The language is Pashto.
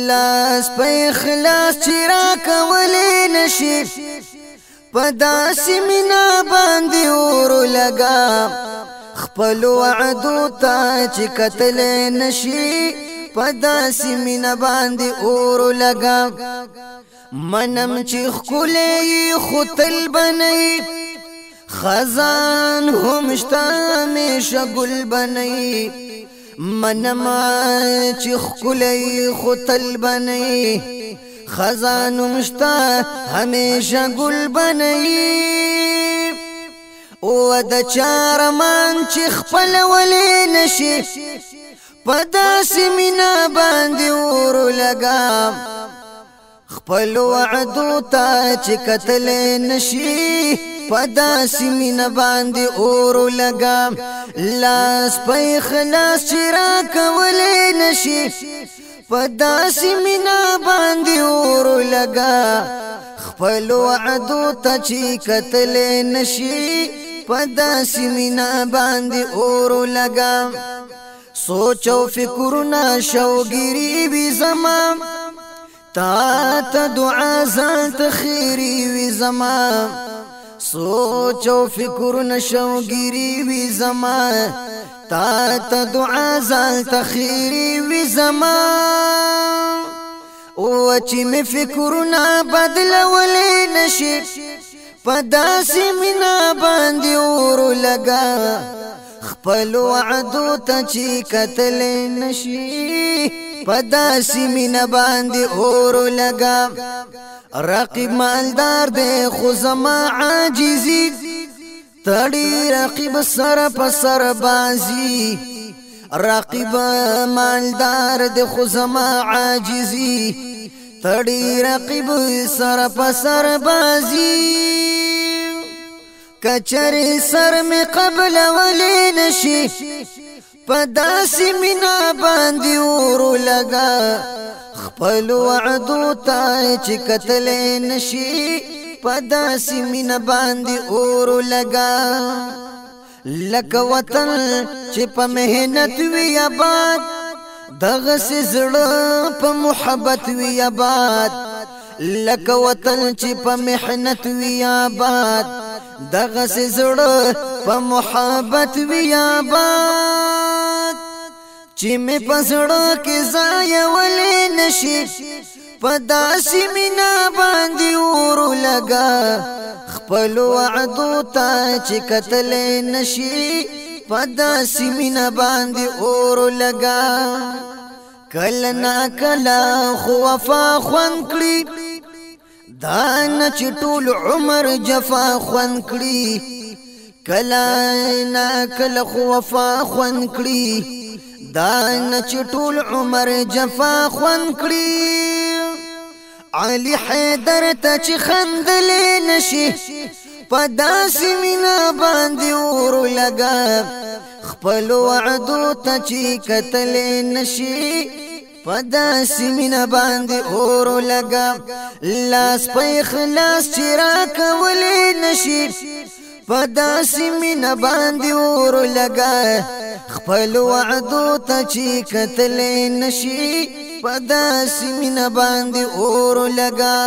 لاس په اخلاص چې راکولی نشي په داسې مینه باندې اور لګا خپل وعدو ته چې کتلی نشي په داسې مینه باندې اور لګا منم چې ښکلی خو تل بنئ خزان هم شته همیشه ګل بنئ منم چې ښکلی خو تل بنئ خزان هم شته همیشه ګل بنئ و د چارمان چې خپلولی نشي په داسې مینه باندې اور لګا خپل وعدو ته چې کتلی نشي په داسې مینه باندې اور لګا لاس په اخلاص چې راکولی نشي په داسې مینه باندې اور لګا خپل وعدو ته چې کتلی نشي په داسې مینه باندې اور لګا سوچ او فکرونه شوګیری وي زما تا ته دعا ځان ته خیری وي زما سوچ او فکرونه شوګیری وي زما تا ته دعا ځان ته خیری وي زما او چې مې فکرونه بدلولی نشي په داسې مینه باندې اور لګا خپل وعدو ته چې کتلی نشي په داسې مینه باندې اور لګا رقیب مالدار دی خو زما عاجزي تړي رقیب سره په سر بازي رقیب مالدار دی خو زما عاجزي تړي رقیب سره په سر بازي کچری سر می قبل ولی نشي په داسې مینه باندې اور لګا خپل وعدو ته چې کتلی نشي په داسې مینه باندې اور لګا لکه وطن چې په محنت وي آباد دغسې زړه په محبت وي آباد لکه وطن چې په محنت وي آباد دغسې زړه په محبت وي آباد چې مې په زړه کې ځایولی نشي په داسې مینه باندې اور لګا خپل وعدو ته چې کتلی نشي په داسې مینه باندې اور لګا کله ناکله خو وفا خوند کړي دا نه چې ټول عمر جفا خوند کړي کله ناکله خو وفا خوند کړي دا نه چې ټول عمر جفا خوند کړي علي حیدر ته چې خندلی نشي په داسې مینه باندې اور لګا خپل وعدو ته چې کتلی نشي په داسې مینه باندې اور لګا لاس په اخلاص چې راکولی نشي په داسې مینه باندې اور لګا خپل وعدو ته چې کتلی نشي په داسې مینه باندې اور لګا